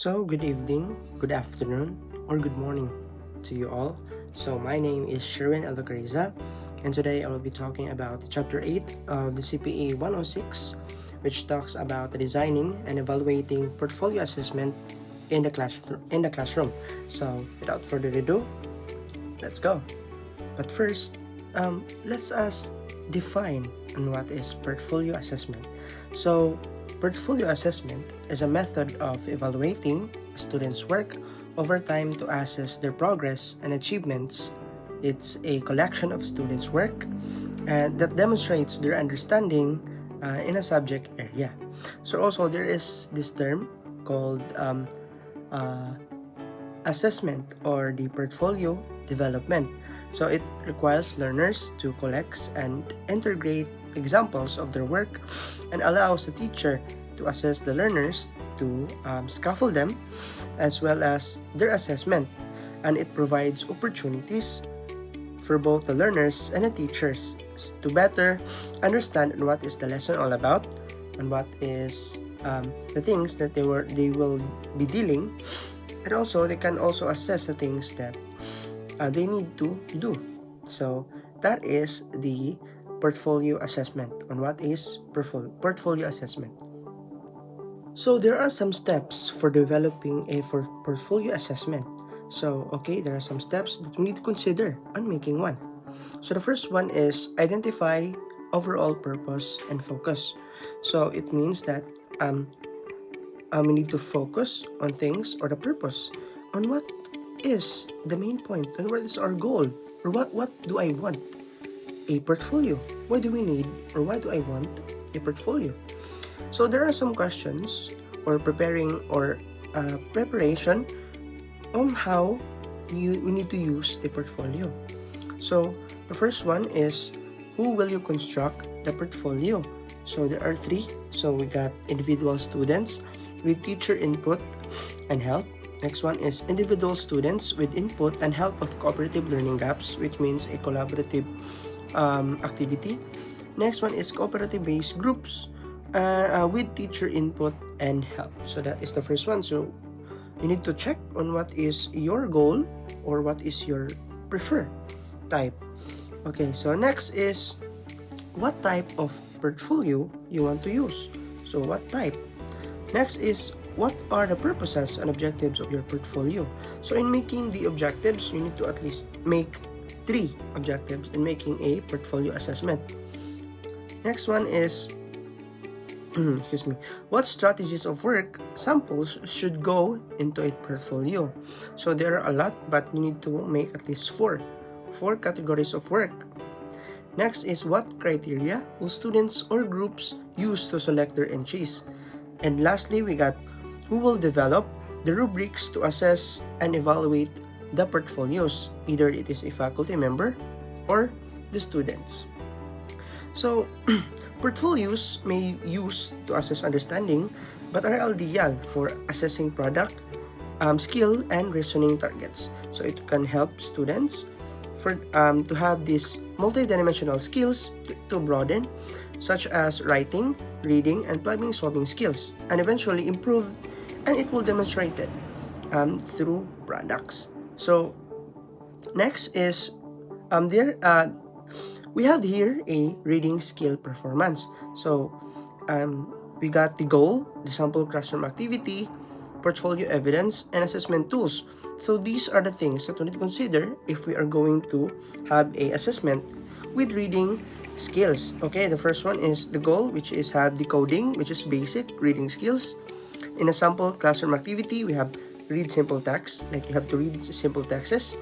So, good evening, good afternoon, or good morning to you all. So, my name is Sherwin Alocariza, and today I will be talking about Chapter 8 of the CPA 106, which talks about the designing and evaluating portfolio assessment in the classroom. So, without further ado, let's go. But first, let's us define on what is portfolio assessment. So, portfolio assessment is a method of evaluating a student's work over time to assess their progress and achievements. It's a collection of students' work that demonstrates their understanding in a subject area. So, also, there is this term called uh, assessment or the portfolio development. So it requires learners to collect and integrate examples of their work and allows the teacher to assess the learners to scaffold them as well as their assessment. And it provides opportunities for both the learners and the teachers to better understand what is the lesson all about and what is the things that they will be dealing, and also they can also assess the things that they need to do. So that is the portfolio assessment on what is portfolio assessment. So there are some steps for developing a portfolio assessment. So there are some steps that we need to consider on making one. So the first one is identify overall purpose and focus. So it means that we need to focus on things or the purpose on what is the main point and what is our goal, or what do I want a portfolio, why do we need or why do I want a portfolio. So there are some questions or preparation on how we need to use the portfolio. So the first one is, who will you construct the portfolio? So there are three. So we got individual students with teacher input and help. Next one is individual students with input and help of cooperative learning gaps, which means a collaborative activity. Next one is cooperative-based groups with teacher input and help. So that is the first one. So you need to check on what is your goal or what is your preferred type. Okay, so next is what type of portfolio you want to use. So what type? Next is, what are the purposes and objectives of your portfolio? So in making the objectives, you need to at least make 3 objectives in making a portfolio assessment. Next one is, excuse me, what strategies of work samples should go into a portfolio? So there are a lot, but you need to make at least 4 categories of work. Next is, what criteria will students or groups use to select their entries? And lastly, we got, who will develop the rubrics to assess and evaluate the portfolios? Either it is a faculty member or the students. So, portfolios may use to assess understanding, but are ideal for assessing product, skill, and reasoning targets. So it can help students to have these multidimensional skills to broaden, such as writing, reading, and problem-solving skills, and eventually improve, and it will demonstrate it through products. So next is we have here a reading skill performance. So we got the goal, the sample classroom activity, portfolio evidence, and assessment tools. So these are the things that we need to consider if we are going to have a assessment with reading skills. Okay, the first one is the goal, which is have decoding, which is basic reading skills. In a sample classroom activity, we have read simple text, like you have to read simple texts.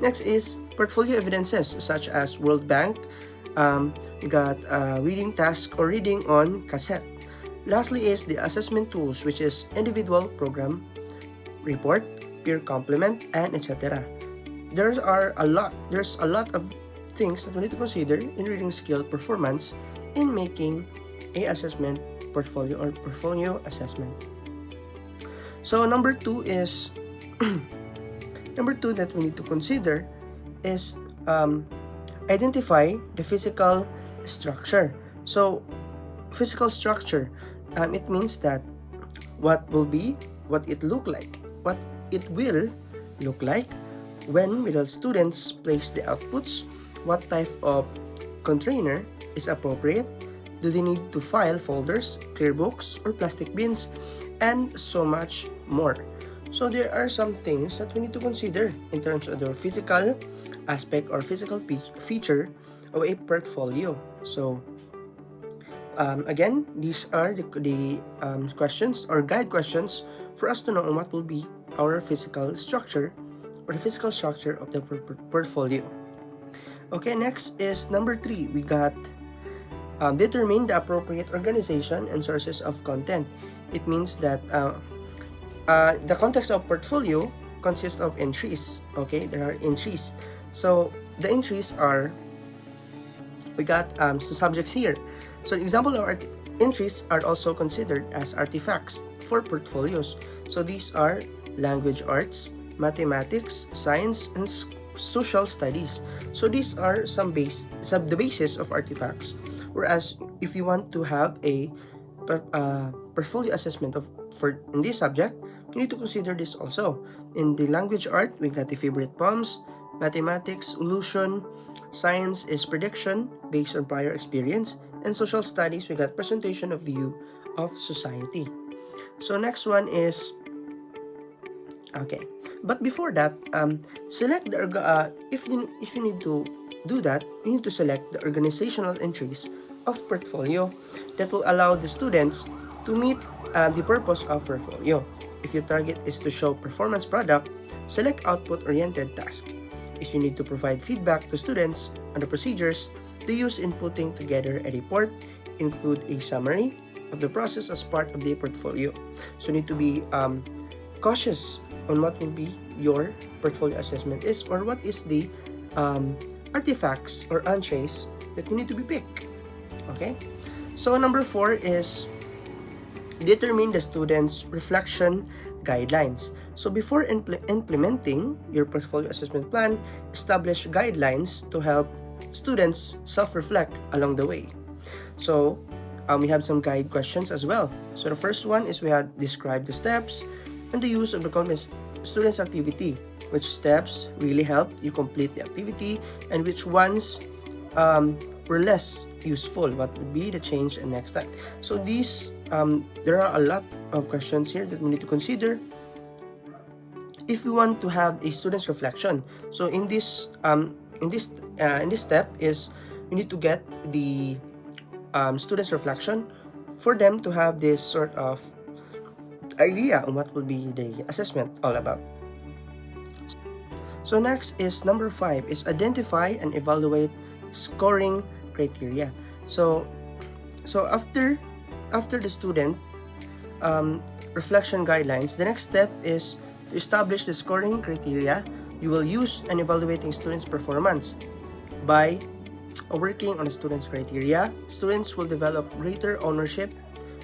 Next is portfolio evidences, such as World Bank. We got reading task or reading on cassette. Lastly is the assessment tools, which is individual program, report, peer complement, and etc. There's a lot of things that we need to consider in reading skill performance in making a assessment portfolio or portfolio assessment. So number 2 is number 2 that we need to consider is identify the physical structure. So physical structure, it means that what will be what it will look like, when will students place the outputs, what type of container is appropriate, do they need to file folders, clear books, or plastic bins, and so much more. So there are some things that we need to consider in terms of the physical aspect or physical feature of a portfolio. So again, these are the questions or guide questions for us to know what will be our physical structure or the physical structure of the portfolio. Okay, next is number 3. We got determine the appropriate organization and sources of content. It means that the context of portfolio consists of entries. Okay, there are entries. So the entries are, we got some subjects here. So example of entries are also considered as artifacts for portfolios. So these are language arts, mathematics, science, and social studies. So these are the basis of artifacts. Whereas if you want to have a portfolio assessment in this subject, you need to consider this also. In the language art, we got the favorite poems, mathematics, illusion, science is prediction based on prior experience, and social studies, we got presentation of view of society. So next one is, okay, but before that, select the if you need to do that, you need to select the organizational entries of portfolio that will allow the students to meet the purpose of portfolio. If your target is to show performance product, select output-oriented task. If you need to provide feedback to students on the procedures to use in putting together a report, include a summary of the process as part of the portfolio. So you need to be cautious on what will be your portfolio assessment is, or what is the artifacts or entrees that you need to be picked. Okay, so number 4 is determine the students' reflection guidelines. So before implementing your portfolio assessment plan, establish guidelines to help students self-reflect along the way. So we have some guide questions as well. So the first one is we had describe the steps and the use of the student's activity. Which steps really helped you complete the activity, and which ones were less useful? What would be the change and next step? So these there are a lot of questions here that we need to consider if we want to have a student's reflection. So in this step is we need to get the student's reflection for them to have this sort of idea on what will be the assessment all about. So next is number 5 is identify and evaluate scoring criteria. So after the student reflection guidelines, the next step is to establish the scoring criteria you will use in evaluating students' performance. By working on the students' criteria, students will develop greater ownership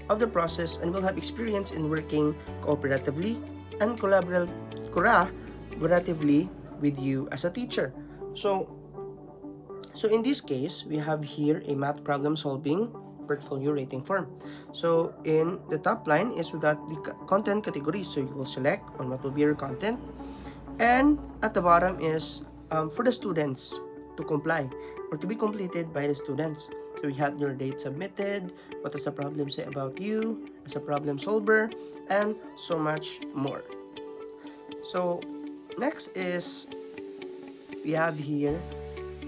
of the process and will have experience in working cooperatively and collaboratively with you as a teacher. So in this case, we have here a math problem solving portfolio rating form. So in the top line is we got the content categories. So you will select on what will be your content, and at the bottom is for the students to comply or to be completed by the students. So we had your date submitted, what does the problem say about you as a problem solver, and so much more. So next is we have here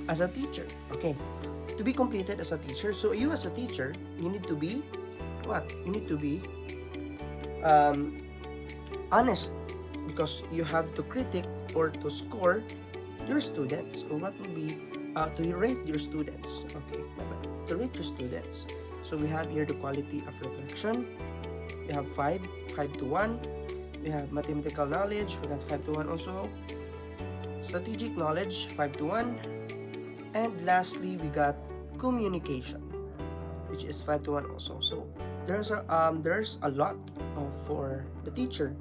as a teacher. Okay, to be completed as a teacher. So you as a teacher, you need to be what? You need to be honest, because you have to critique or to score your students, or what will be to rate your students. Okay, to rate your students. So we have here the quality of reflection. We have 5 to 1. We have mathematical knowledge. We got 5 to 1 also. Strategic knowledge 5 to 1. And lastly, we got communication, which is 5 to 1 also. So there's a lot for the teacher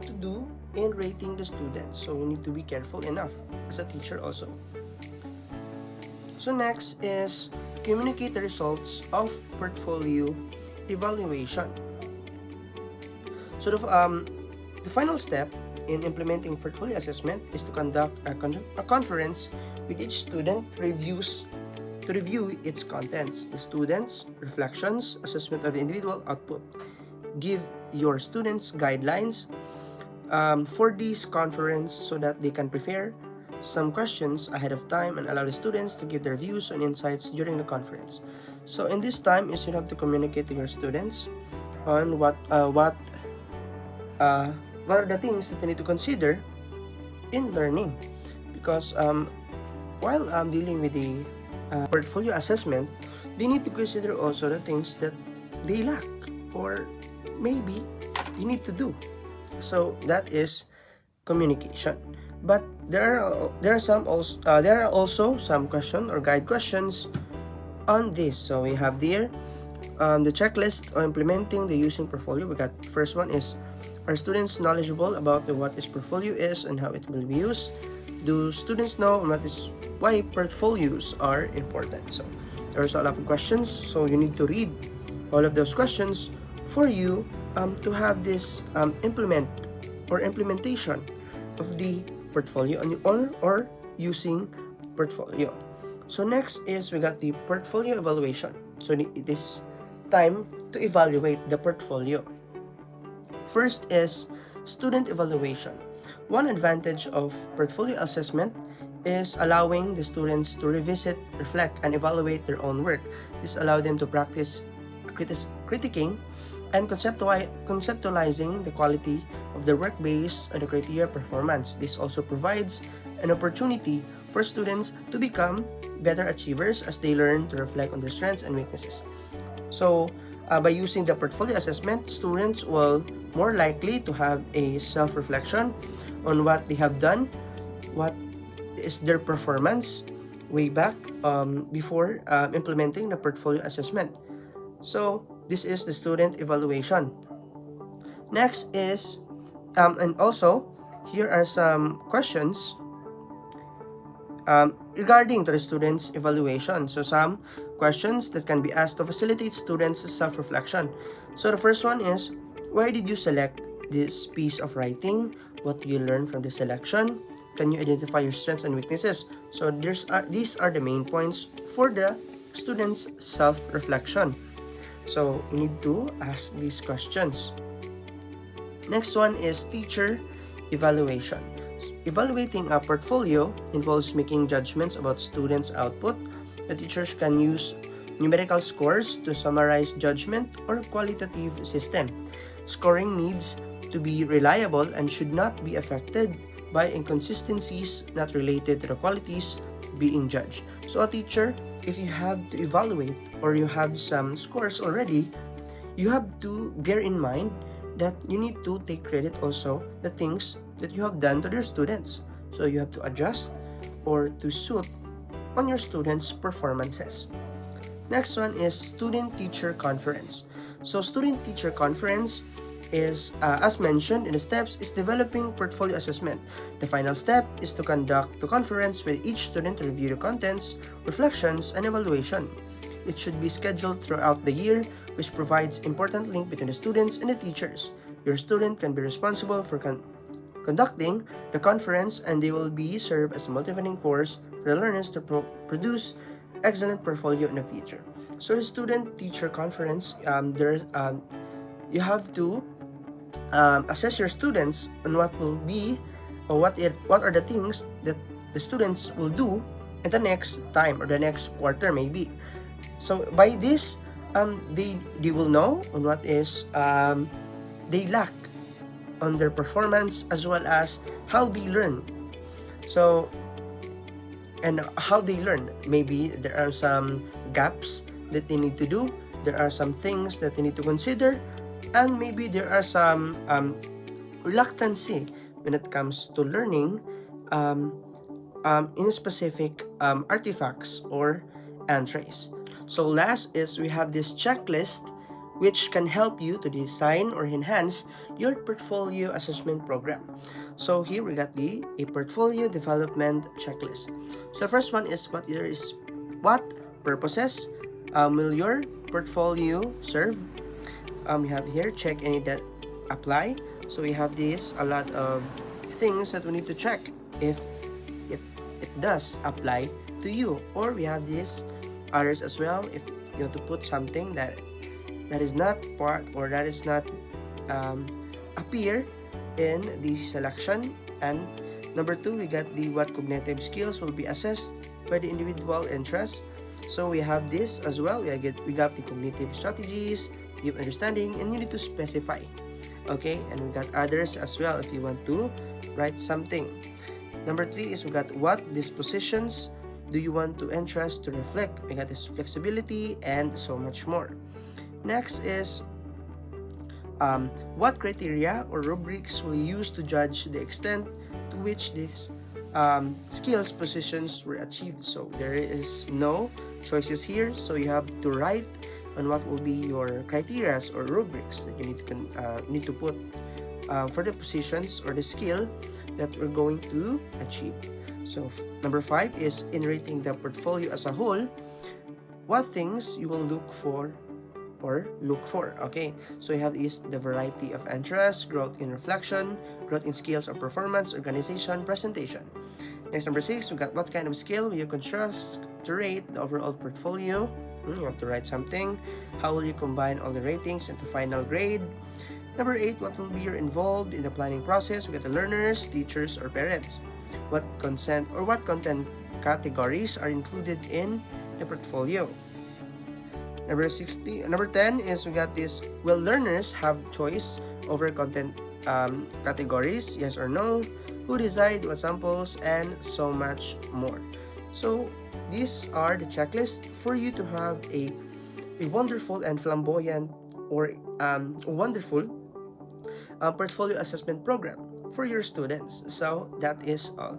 to do in rating the students. So we need to be careful enough as a teacher also. So next is communicate the results of portfolio evaluation. So the final step in implementing portfolio assessment is to conduct a conference with each student to review its contents, the students' reflections, assessment of the individual output. Give your students guidelines for this conference so that they can prepare some questions ahead of time and allow the students to give their views and insights during the conference. So in this time is you have to communicate to your students on what are the things that you need to consider in learning, because while dealing with the portfolio assessment, they need to consider also the things that they lack or maybe they need to do. So that is communication. But there are also some question or guide questions on this. So we have there the checklist on implementing the using portfolio. We got first one is, are students knowledgeable about what this portfolio is and how it will be used? Do students know why portfolios are important? So there's a lot of questions, so you need to read all of those questions for you to have this implementation of the portfolio or using portfolio. So next is we got the portfolio evaluation. So it is time to evaluate the portfolio. First is student evaluation. One advantage of portfolio assessment is allowing the students to revisit, reflect, and evaluate their own work. This allows them to practice critiquing and conceptualizing the quality of their work based on the criteria performance. This also provides an opportunity for students to become better achievers as they learn to reflect on their strengths and weaknesses. So, by using the portfolio assessment, students will more likely to have a self-reflection on what they have done, what is their performance way back before implementing the portfolio assessment. So, this is the student evaluation. Next is, and also, here are some questions regarding to the students' evaluation. So some questions that can be asked to facilitate students' self-reflection. So the first one is, why did you select this piece of writing? What do you learn from the selection? Can you identify your strengths and weaknesses? So these are the main points for the students' self-reflection. So we need to ask these questions. Next one is teacher evaluation. Evaluating a portfolio involves making judgments about students' output. The teachers can use numerical scores to summarize judgment or qualitative system. Scoring needs to be reliable and should not be affected by inconsistencies not related to the qualities being judged. So a teacher, if you have to evaluate or you have some scores already, you have to bear in mind that you need to take credit also the things that you have done to your students. So you have to adjust or to suit on your students' performances. Next one is student-teacher conference. So student-teacher conference is, as mentioned in the steps, is developing portfolio assessment. The final step is to conduct the conference with each student to review the contents, reflections, and evaluation. It should be scheduled throughout the year, which provides important link between the students and the teachers. Your student can be responsible for conducting the conference, and they will be served as a motivating force for the learners to produce excellent portfolio in the future. So the student-teacher conference, you have to assess your students on what will be or what are the things that the students will do at the next time or the next quarter maybe. So by this, they will know on what is they lack on their performance as well as how they learn. So and how they learn, maybe there are some gaps that they need to do, there are some things that they need to consider, and maybe there are some reluctancy when it comes to learning in specific artifacts or entries. So last is we have this checklist which can help you to design or enhance your portfolio assessment program. So here we got a portfolio development checklist. So the first one is what purposes will your portfolio serve? We have here check any apply. So we have this a lot of things that we need to check if if it does apply to you. Or we have these others as well, if you want to put something that is not part, or that is not appear in the selection. And number two, we got the what cognitive skills will be assessed by the individual interest. So we have this as well. We got the cognitive strategies, deep understanding, and you need to specify. Okay, and we got others as well if you want to write something. Number three is we got what dispositions do you want to interest to reflect. We got this flexibility and so much more. Next is what criteria or rubrics will you use to judge the extent to which these skills positions were achieved. So there is no choices here, so you have to write on what will be your criteria or rubrics that you need to put for the positions or the skill that we're going to achieve. So number 5 is in rating the portfolio as a whole, what things you will look for. Okay, so you have is the variety of interests, growth in reflection, growth in skills or performance, organization, presentation. Next, number 6, we got what kind of skill will you contrast to rate the overall portfolio. You have to write something. How will you combine all the ratings into final grade? Number 8, what will be your involved in the planning process? We got the learners, teachers, or parents. What content categories are included in the portfolio? Number 10 is we got this, will learners have choice over content categories, yes or no? Who decide what samples, and so much more. So these are the checklist for you to have a wonderful and flamboyant or wonderful portfolio assessment program for your students. So that is all.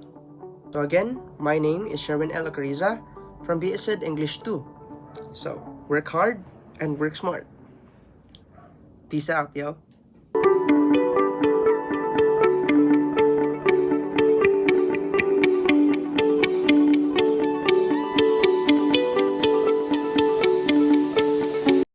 So again, my name is Sherwin L. Ocariza from BSED English 2. So work hard and work smart. Peace out, yo.